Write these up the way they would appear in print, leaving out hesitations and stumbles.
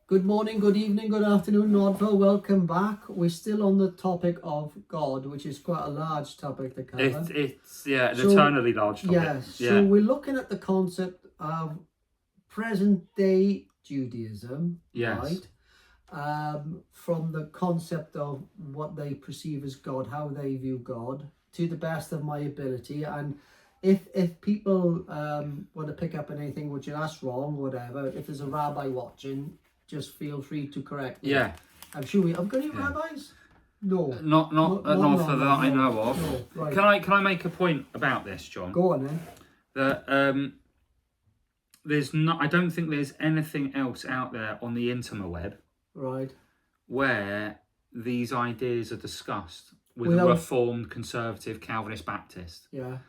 Good morning, good evening, good afternoon, Nordville. Welcome back. We're still on the topic of God, which is quite a large topic to cover. It's an eternally large topic. Yes. So we're looking at the concept of present day Judaism, Yes. right? From the concept of what they perceive as God, how they view God, to the best of my ability. And if people want to pick up on anything which that's wrong, whatever, if there's a rabbi watching, just feel free to correct me. Yeah. I'm sure I've got any rabbis? No. Not for that I know of. No. Right. Can I make a point about this, John? Go on then. That there's not. I don't think there's anything else out there on the interweb, right, where these ideas are discussed with a Reformed, Conservative, Calvinist, Baptist. Yeah.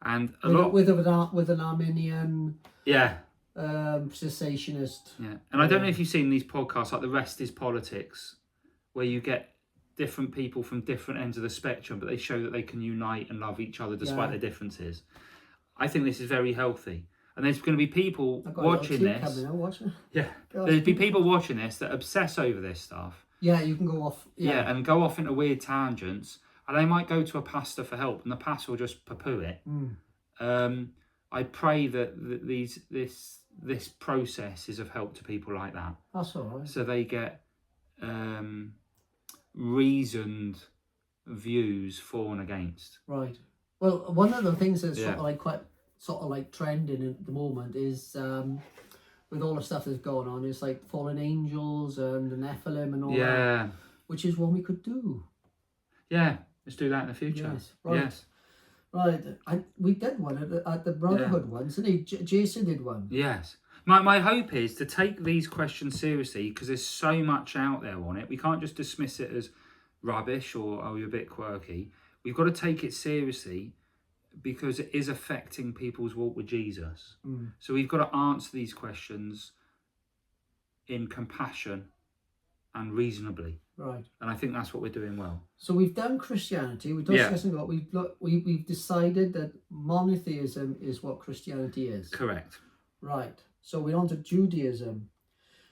And with an Arminian. Yeah. Cessationist. Yeah, and I don't know if you've seen these podcasts like The Rest is Politics, where you get different people from different ends of the spectrum, but they show that they can unite and love each other despite their differences. I think this is very healthy. And there's going to be people watching this. There'll be people watching this that obsess over this stuff. Yeah, you can go off. Yeah, and go off into weird tangents. And they might go to a pastor for help, and the pastor will just poo-poo it. I pray that this process is of help to people like that. That's all right. So they get reasoned views for and against. Right. Well, one of the things that's sort of like trending at the moment is with all the stuff that's going on, it's like fallen angels and the Nephilim and all that. Which is one we could do. Yeah, let's do that in the future. Yes. Right. Yes. Right, we did one at the Brotherhood once, and Jason did one. Yes. My hope is to take these questions seriously because there's so much out there on it. We can't just dismiss it as rubbish or, oh, you're a bit quirky. We've got to take it seriously because it is affecting people's walk with Jesus. So we've got to answer these questions in compassion and reasonably. Right. And I think that's what we're doing well. So we've done Christianity. We've done we've decided that monotheism is what Christianity is. Correct. Right. So we're on to Judaism.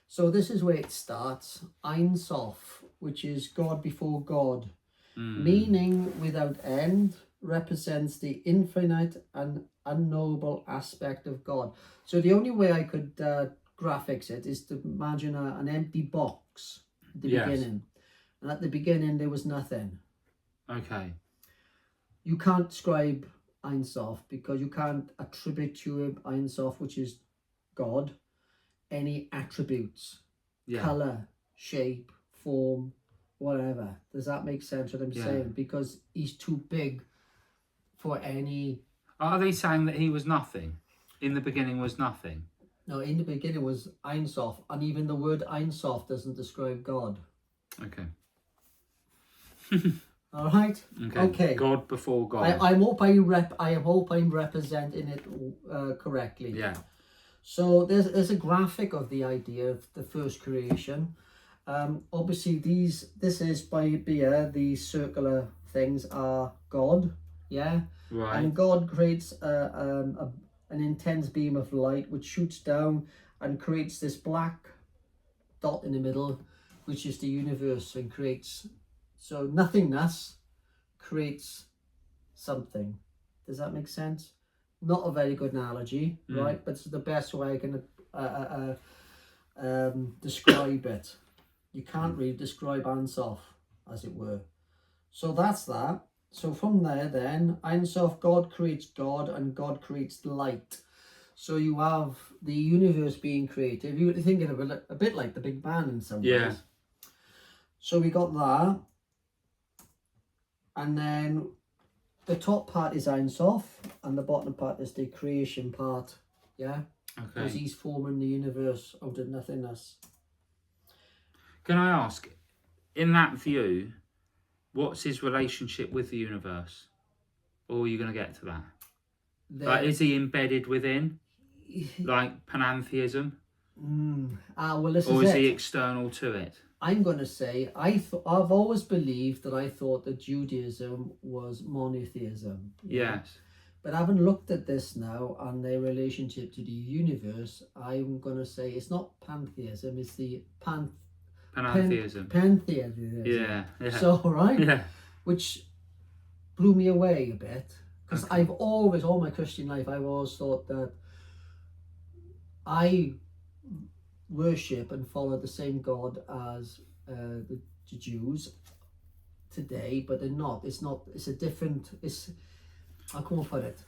So this is where it starts. Ein Sof, which is God before God. Meaning without end, represents the infinite and unknowable aspect of God. So the only way I could graphics it is to imagine an empty box at the beginning. And at the beginning, there was nothing. Okay. You can't describe Ein Sof because you can't attribute to Ein Sof, which is God, any attributes, color, shape, form, whatever. Does that make sense what I'm saying? Because he's too big for any... Are they saying that he was nothing? In the beginning was nothing? No, in the beginning was Ein Sof, and even the word Ein Sof doesn't describe God. Okay. All right. Okay. God before God. I hope I'm representing it correctly. Yeah. So there's a graphic of the idea of the first creation. Obviously this is by Beer. These circular things are God. Yeah. Right. And God creates an intense beam of light which shoots down and creates this black dot in the middle, which is the universe, and creates... So nothingness creates something. Does that make sense? Not a very good analogy, right? But it's the best way I can describe it. You can't really describe Ein Sof, as it were. So that's that. So from there then, Ein Sof, God creates God and God creates light. So you have the universe being created. You're thinking of it a bit like the Big Bang in some ways. So we got that. And then the top part is Ein Sof and the bottom part is the creation part. Yeah? Okay. Because he's forming the universe out of nothingness. Can I ask, in that view, what's his relationship with the universe? Or are you going to get to that? Like, is he embedded within? Like panentheism? Well, this or is he external to it? I'm going to say, I've always believed that I thought that Judaism was monotheism. Yes. But having looked at this now and their relationship to the universe, I'm going to say it's not pantheism, it's the Pantheism. pantheism. Yeah. So, right? Yeah. Which blew me away a bit. Because Okay. I've always, all my Christian life, I've always thought that I worship and follow the same God as the Jews today, but they're not. It's a different, I can't put it.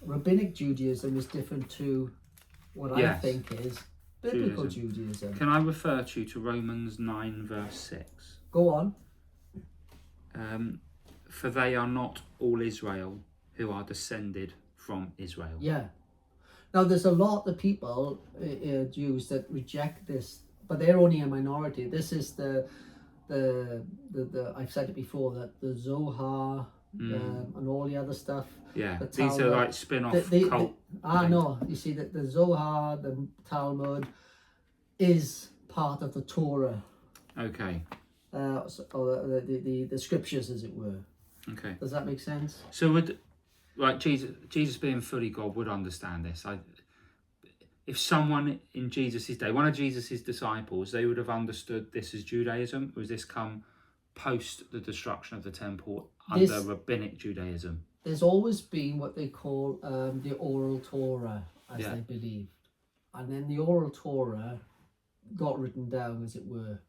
Rabbinic Judaism is different to what I Yes. think is biblical Judaism. Can I refer you to Romans 9 verse 6? Go on. For they are not all Israel who are descended from Israel. Yeah. Now there's a lot of people, Jews, that reject this, but they're only a minority. This is the I've said it before, that the Zohar and all the other stuff. Yeah, the these are like spin-off cult. No, you see that the Zohar, the Talmud, is part of the Torah. Okay. Or the scriptures, as it were. Okay. Does that make sense? So would, like, Jesus being fully God would understand this. If someone in Jesus' day, one of Jesus' disciples, they would have understood this as Judaism, or has this come post the destruction of the temple under rabbinic Judaism? There's always been what they call the oral Torah, as they believe. And then the oral Torah got written down, as it were.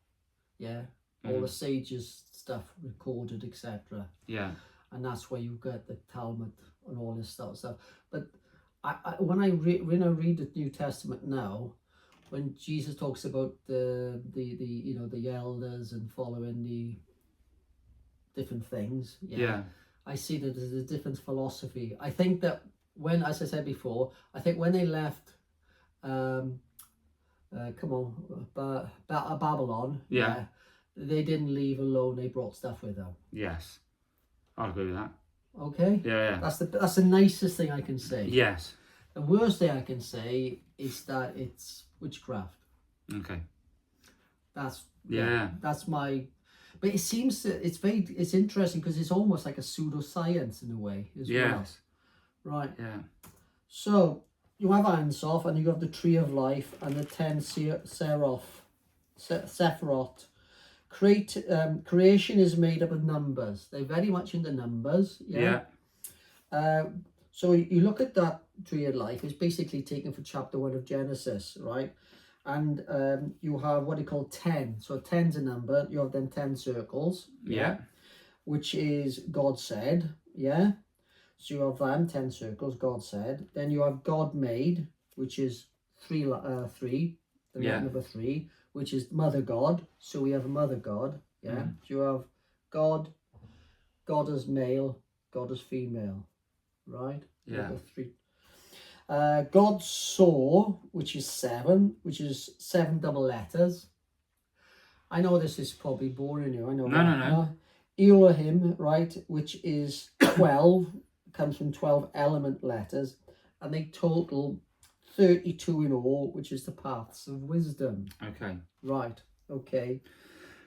Yeah? All the sages' stuff recorded, etc. Yeah. And that's where you get the Talmud and all this sort of stuff. But when I read the New Testament now, when Jesus talks about the elders and following the different things, I see that there's a different philosophy. I think that when, as I said before, I think when they left, Babylon, they didn't leave alone. They brought stuff with them. Yes, I'll agree with that. Okay. Yeah. That's the nicest thing I can say. Yes. The worst thing I can say is that it's witchcraft. Okay. That's my. But it seems that it's interesting because it's almost like a pseudoscience in a way as well. Right. Yeah. So you have Ein Sof and you have the Tree of Life and the 10 Sephirot. Creation is made up of numbers. They're very much into numbers. So you look at that Tree of Life, it's basically taken from chapter 1 of Genesis, right? And you have what they call 10. So 10's a number. You have them 10 circles. Which is God said. Yeah. So you have them 10 circles, God said. Then you have God made, which is three, the number 3, which is Mother God. So we have a Mother God. Yeah. So you have God as male, God as female. Right? Yeah. Number 3. God saw, which is 7, which is 7 double letters. I know this is probably boring you. I know. No. Elohim, right, which is 12, comes from 12 element letters, and they total 32 in all, which is the paths of wisdom. Okay. Right. Okay.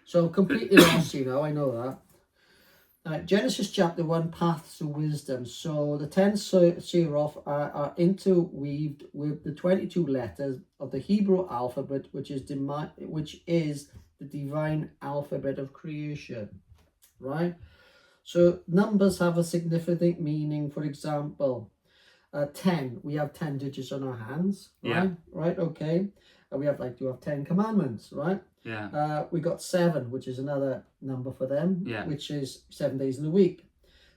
So completely lost, I know that. Genesis chapter 1, paths of wisdom. So the 10 Sephirot are interweaved with the 22 letters of the Hebrew alphabet, which is the divine alphabet of creation. Right? So numbers have a significant meaning. For example, 10, we have 10 digits on our hands. Right? Right, okay. And we have 10 commandments, right? Yeah. We got 7, which is another number for them, which is 7 days in the week,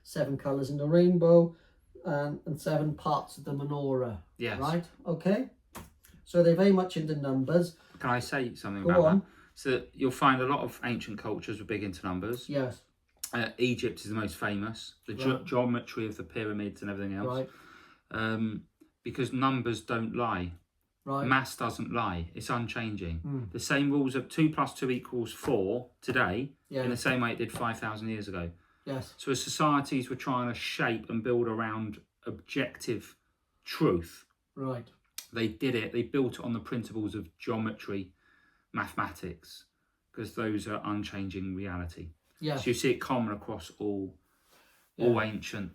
7 colors in the rainbow, and 7 parts of the menorah. Yes. Right? Okay. So they're very much into numbers. Can I say something Go about on. that? So you'll find a lot of ancient cultures were big into numbers. Yes. Egypt is the most famous. The geometry of the pyramids and everything else. Right. Because numbers don't lie. Right. Maths doesn't lie. It's unchanging. The same rules of 2 + 2 = 4 today, in the same way it did 5,000 years ago. Yes. So as societies were trying to shape and build around objective truth, right, they did it. They built it on the principles of geometry, mathematics, because those are unchanging reality. Yes. So you see it common across all ancient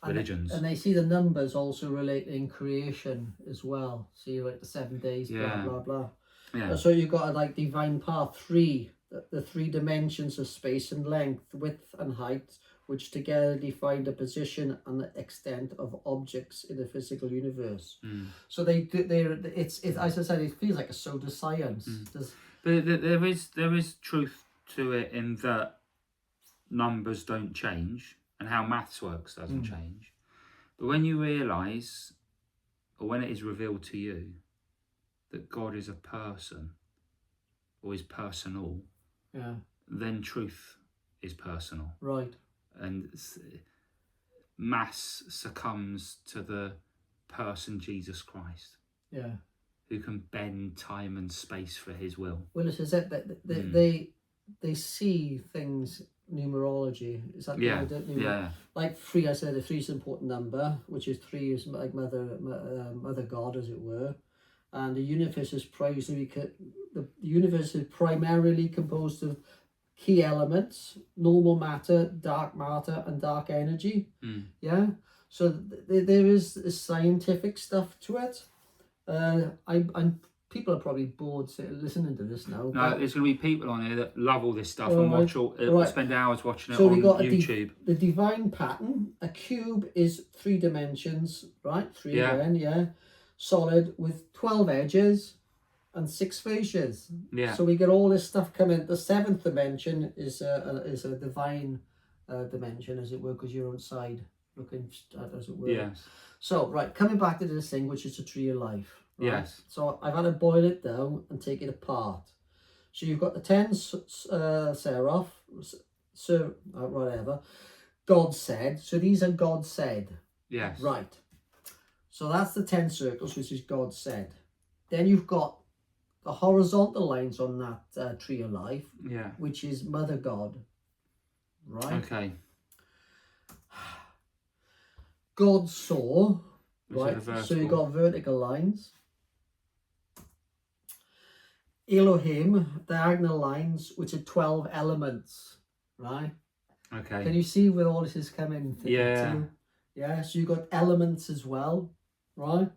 religions. And they see the numbers also relating creation as well. See, like the 7 days, Yeah. blah, blah, blah. Yeah. So you've got like divine path 3, the 3 dimensions of space and length, width and height, which together define the position and the extent of objects in the physical universe. So it's as I said, it feels like a pseudoscience. But there is truth to it in that numbers don't change and how maths works doesn't change. But when you realise, or when it is revealed to you, that God is a person or is personal, Yeah. then truth is personal. Right. And mass succumbs to the person Jesus Christ, Yeah. who can bend time and space for his will. Well, this is it. They see things, numerology. Is that Yeah, the word? yeah, Like 3, I said, the 3 is an important number, which is 3 is like mother God, as it were. And the universe is primarily composed of key elements: normal matter, dark matter, and dark energy. Yeah. So there is scientific stuff to it. I'm people are probably bored listening to this now. No, there's going to be people on here that love all this stuff and watch spend hours watching it so on we got YouTube. The divine pattern. A cube is 3 dimensions, right? 3 again, yeah. Solid with 12 edges and 6 fascias. Yeah. So we get all this stuff coming. The 7th dimension is a divine dimension, as it were, because you're outside looking, as it were. Yes. So, right, coming back to this thing, which is the tree of life. Right? Yes. So I've had to boil it down and take it apart. So you've got the 10 seraph, whatever. God said. So these are God said. Yes. Right. So that's the 10 circles, which is God said. Then you've got the horizontal lines on that tree of life. Yeah. Which is Mother God. Right. Okay. God saw. Right. So you've got vertical lines. Elohim, diagonal lines, which are 12 elements, right? Okay. Can you see where all this is coming? Yeah. Yeah, so you've got elements as well, right?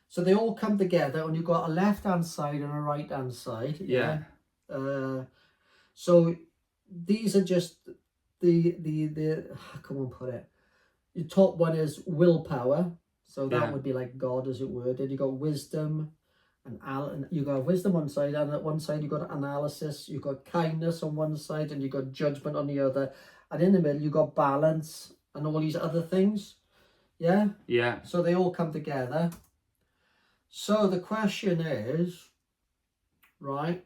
So they all come together, and you've got a left-hand side and a right-hand side. Yeah. So these are just the how can one put it? The top one is willpower, so that would be like God, as it were. Then you got wisdom. And you got wisdom on one side, and at one side you got analysis, you got kindness on one side, and you got judgment on the other, and in the middle you got balance and all these other things. Yeah. So they all come together. So the question is, right,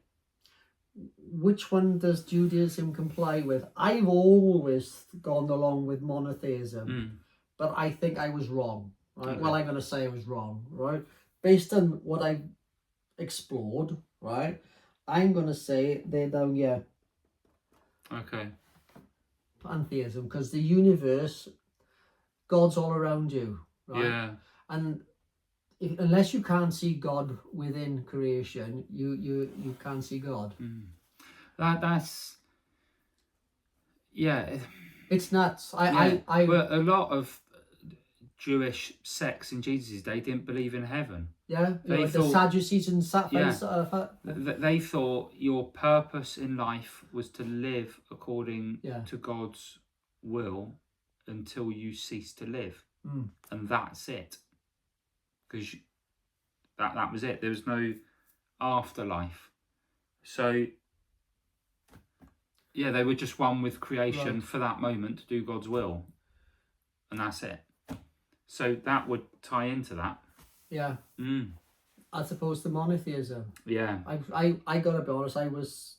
which one does Judaism comply with? I've always gone along with monotheism, but I think I was wrong. Right. Okay. Well, I'm going to say I was wrong. Right. Based on what I've explored, right, I'm going to say they're down here. Okay. Pantheism, because the universe, God's all around you, right? Yeah. And unless you can't see God within creation, you can't see God. That's yeah. It's nuts. But a lot of Jewish sects in Jesus' day didn't believe in heaven. Yeah, the Sadducees and they thought your purpose in life was to live according to God's will until you cease to live, and that's it. Because that was it. There was no afterlife. So yeah, they were just one with creation for that moment to do God's will, and that's it. So that would tie into that. Yeah. As opposed to monotheism. Yeah. I gotta be honest, I was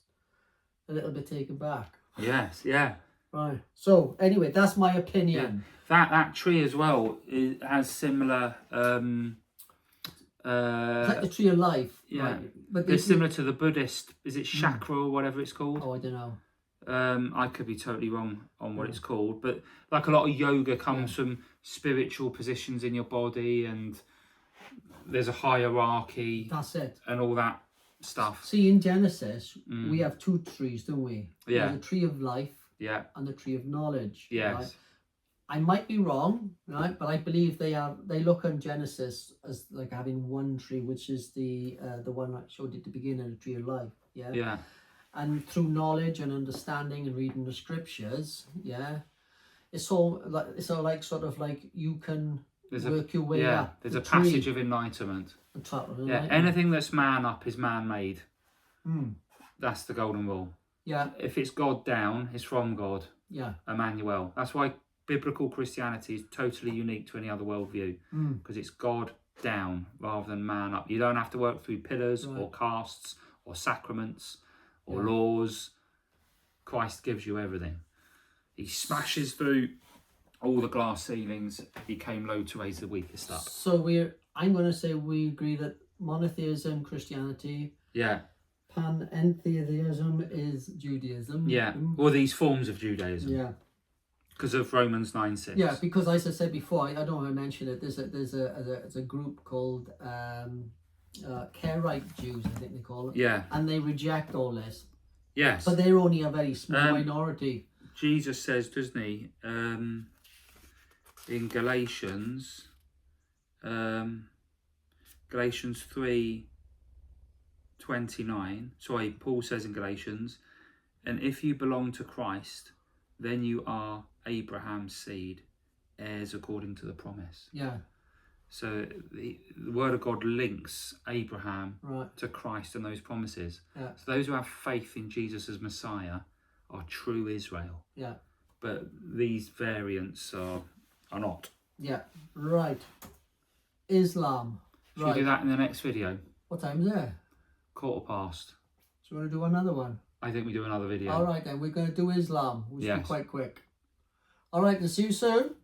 a little bit taken back. Yes, yeah. Right. So anyway, that's my opinion. Yeah. That tree as well has similar it's like the tree of life. Yeah. Right? But it's similar to the Buddhist, is it chakra or whatever it's called? Oh, I don't know. I could be totally wrong on what it's called, but like a lot of yoga comes from spiritual positions in your body, and there's a hierarchy. That's it. And all that stuff. See, in Genesis, we have 2 trees, don't we? Yeah. There's the tree of life. Yeah. And the tree of knowledge. Yes. Right? I might be wrong, right? But I believe they look on Genesis as like having one tree, which is the one I showed you at the beginning, the tree of life. Yeah. Yeah. And through knowledge and understanding and reading the scriptures, yeah, it's all like sort of like you can work your way up. There's the a passage tree of enlightenment. and travel Yeah. enlightenment. Anything that's man up is man made. Mm. That's the golden rule. Yeah. If it's God down, it's from God. Yeah. Emmanuel. That's why biblical Christianity is totally unique to any other worldview, because it's God down rather than man up. You don't have to work through pillars or castes or sacraments or laws. Christ gives you everything. He smashes through all the glass ceilings. He came low to raise the weakest up. So I'm going to say we agree that monotheism, Christianity, panentheism is Judaism. Yeah, or these forms of Judaism. Yeah. Because of Romans 9:6. Yeah, because as I said before, I don't know if I mentioned it. There's a group called Karaite Jews, I think they call it. Yeah. And they reject all this. Yes. But they're only a very small minority. Jesus says, doesn't he, in Galatians 3:29. Sorry, Paul says in Galatians, and if you belong to Christ, then you are Abraham's seed, heirs according to the promise. Yeah. So the word of God links Abraham Right. to Christ and those promises. Yeah. So those who have faith in Jesus as Messiah are true Israel. Yeah. But these variants are not. Yeah. Right. Islam. Should we do that in the next video? What time is it? 15:15. So we want to do another one? I think we do another video. All right then, we're going to do Islam, which will Yes. be quite quick. All right, then see you soon.